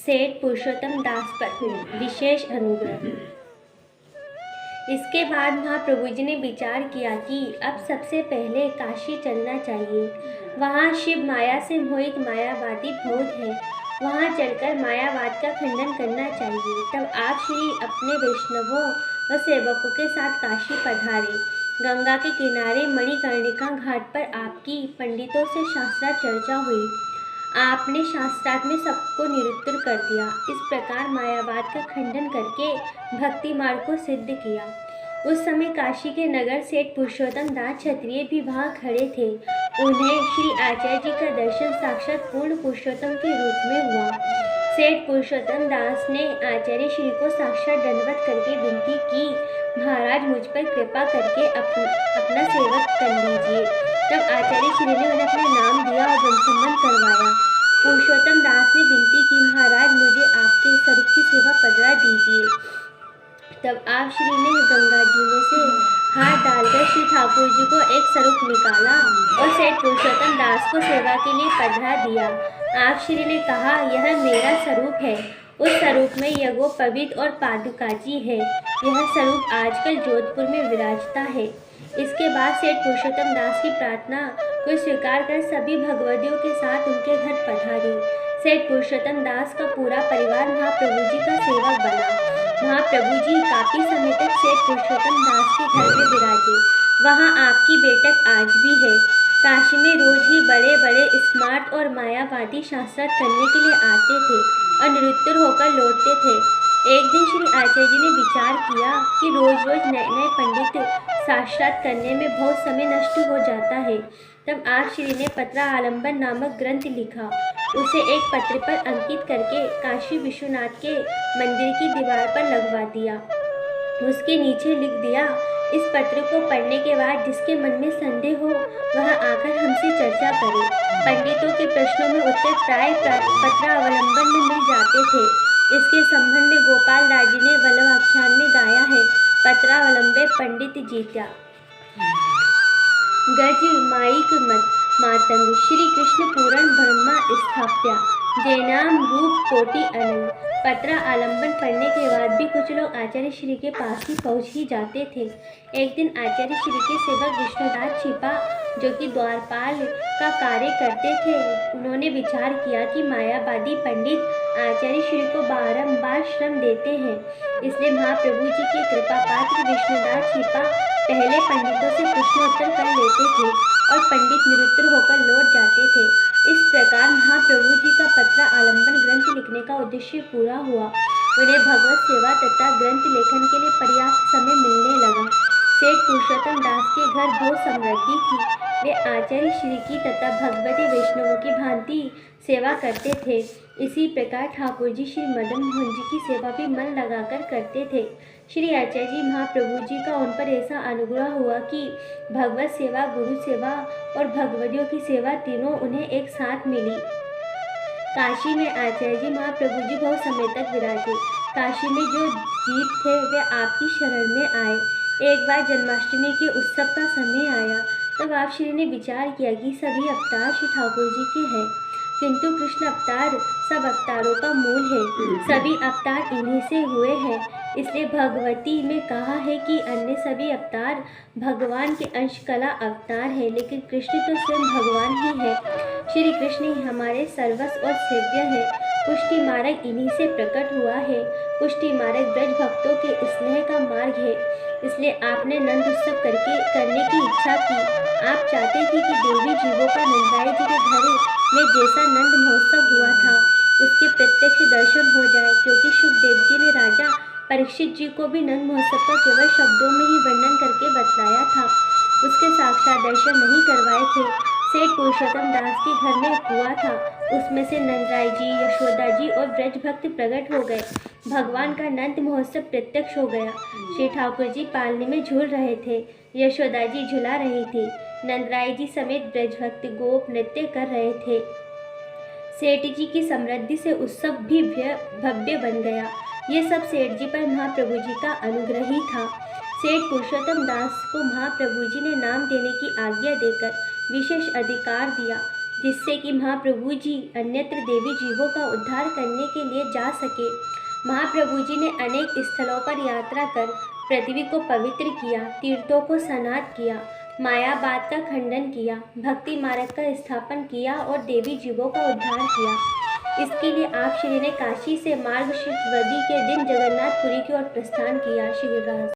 सेठ पुरुषोत्तम दास पर विशेष अनुग्रह। इसके बाद महाप्रभु जी ने विचार किया कि अब सबसे पहले काशी चलना चाहिए। वहाँ शिव माया से मोहित मायावादी बहुत है, वहाँ चलकर मायावाद का खंडन करना चाहिए। तब आप श्री अपने वैष्णवों व सेवकों के साथ काशी पधारे। गंगा के किनारे मणिकर्णिका घाट पर आपकी पंडितों से शास्त्रार्थ चर्चा हुई। आपने शास्त्रार्थ में सबको निरुत्तर कर दिया। इस प्रकार मायावाद का खंडन करके भक्ति मार्ग को सिद्ध किया। उस समय काशी के नगर सेठ पुरुषोत्तम दास क्षत्रिय भी वहाँ खड़े थे। उन्हें श्री आचार्य जी का दर्शन साक्षात पूर्ण पुरुषोत्तम के रूप में हुआ। सेठ पुरुषोत्तम दास ने आचार्य श्री को साक्षात दंडवत करके विनती की, महाराज मुझ पर कृपा करके अपना सेवक कर लीजिए। तब आचार्य श्री ने उन्हें अपना नाम दिया और वंशमन करवाया। पुरुषोत्तम दास ने विनती की, महाराज मुझे आपके स्वरूप की सेवा पधरा दीजिए। तब आप श्री ने गंगा जी में से हाथ डालकर श्री ठाकुर जी को एक स्वरूप निकाला और सेठ पुरुषोत्तम दास को सेवा के लिए पधरा दिया। आप श्री ने कहा, यह मेरा स्वरूप है। उस स्वरूप में यज्ञोपवीत और पादुका जी है। यह स्वरूप आजकल जोधपुर में विराजता है। इसके बाद सेठ पुरुषोत्तम दास की प्रार्थना को स्वीकार कर सभी भगवदियों के साथ उनके घर पधारे। सेठ पुरुषोत्तम दास का पूरा परिवार महाप्रभु जी का सेवक बना। महाप्रभु जी काफी समय तक सेठ पुरुषोत्तम दास के घर में विराजे। वहाँ आपकी बैठक आज भी है। काशी में रोज ही बड़े बड़े स्मार्ट और मायावादी शास्त्रार्थ करने के लिए आते थे और निरुत्तर होकर लौटते थे। एक दिन श्री आचार्य जी ने विचार किया कि रोज रोज नए नए पंडित शास्त्रार्थ करने में बहुत समय नष्ट हो जाता है। तब आप श्री ने पत्रा आलंबन नामक ग्रंथ लिखा। उसे एक पत्र पर अंकित करके काशी विश्वनाथ के मंदिर की दीवार पर लगवा दिया। उसके नीचे लिख दिया, इस पत्र को पढ़ने के बाद जिसके मन में संदेह हो वह आकर हमसे चर्चा करे। पंडितों के प्रश्नों में उत्तर प्राय पत्रावलंबन में मिल जाते थे। इसके संबंध में गोपाल दास जी ने वल्लभाख्यान में गाया है, पत्रावलंबे पंडित जीत्या गज माइक मातंग श्री कृष्ण पूरण ब्रह्मा स्थाप्या जैनाम रूप कोटि अनंग। पत्र आलंबन पढ़ने के बाद भी कुछ लोग आचार्य श्री के पास ही पहुंच ही जाते थे। एक दिन आचार्य श्री के सेवक विष्णुदास छिपा, जो कि द्वारपाल का कार्य करते थे, उन्होंने विचार किया कि मायावादी पंडित आचार्य श्री को बारंबार श्रम देते हैं, इसलिए महाप्रभु जी के कृपा पात्र विष्णुदास छिपा पहले पंडितों से प्रश्नोत्तर कर लेते थे और पंडित निरुत्तर होकर लौट जाते थे। इस प्रकार महाप्रभु जी का पत्र आलंबन ग्रंथ लिखने का उद्देश्य पूरा हुआ। उन्हें भगवत सेवा तथा ग्रंथ लेखन के लिए पर्याप्त समय मिलने लगा। सेठ पुरुषोत्तम दास के घर बहुत समृद्धि थी। वे आचार्य श्री की तथा भगवती वैष्णवों की भांति सेवा करते थे। इसी प्रकार ठाकुर जी श्री मदन मोहन जी की सेवा भी मन लगाकर करते थे। श्री आचार्य जी महाप्रभु जी का उन पर ऐसा अनुग्रह हुआ कि भगवत सेवा, गुरु सेवा और भगवदियों की सेवा तीनों उन्हें एक साथ मिली। काशी में आचार्य जी महाप्रभु जी बहुत समय तक विराजे। काशी में जो जीव थे वे आपकी शरण में आए। एक बार जन्माष्टमी के उत्सव का समय आया, तब आप श्री ने विचार किया कि सभी अवतार श्री ठाकुर जी के हैं, किंतु कृष्ण अवतार सब अवतारों का मूल है। सभी अवतार इन्हीं से हुए हैं। इसलिए भगवती में कहा है कि अन्य सभी अवतार भगवान के अंश कला अवतार है, लेकिन कृष्ण तो स्वयं भगवान ही है। श्री कृष्ण ही हमारे सर्वस्व और सेव्य है। पुष्टि मार्ग इन्हीं से प्रकट हुआ है। पुष्टि मार्ग ब्रज भक्तों के स्नेह का मार्ग है। इसलिए आपने नंद उत्सव करने की इच्छा की। आप चाहते थे कि देवी जीवों का नंदराय जी के घर में जैसा नंद महोत्सव हुआ था उसके प्रत्यक्ष दर्शन हो जाए, क्योंकि शुकदेव जी ने राजा परीक्षित जी को भी नंद महोत्सव का केवल शब्दों में ही वर्णन करके बतलाया था, उसके साक्षात दर्शन नहीं करवाए थे। सेठ पुरुषोत्तम दास के घर में कुआं था, उसमें से नंदराय जी, यशोदा जी और ब्रज भक्त प्रकट हो गए। भगवान का नंद महोत्सव प्रत्यक्ष हो गया। श्री ठाकुर जी पालने में झूल रहे थे, यशोदा जी झुला रही थी, नंदराय जी समेत ब्रज भक्त गोप नृत्य कर रहे थे। सेठ जी की समृद्धि से उत्सव भी भव्य बन गया। ये सब सेठ जी पर महाप्रभु जी का अनुग्रह ही था। सेठ पुरुषोत्तम दास को महाप्रभु जी ने नाम देने की आज्ञा देकर विशेष अधिकार दिया। जिससे कि महाप्रभु जी अन्यत्र देवी जीवों का उद्धार करने के लिए जा सके। महाप्रभु जी ने अनेक स्थलों पर यात्रा कर पृथ्वी को पवित्र किया, तीर्थों को स्नात किया, मायावाद का खंडन किया, भक्ति मार्ग का स्थापन किया और देवी जीवों का उद्धार किया। इसके लिए आप श्री ने काशी से मार्गशीर्ष वदी के दिन जगन्नाथपुरी की ओर प्रस्थान किया। श्री राज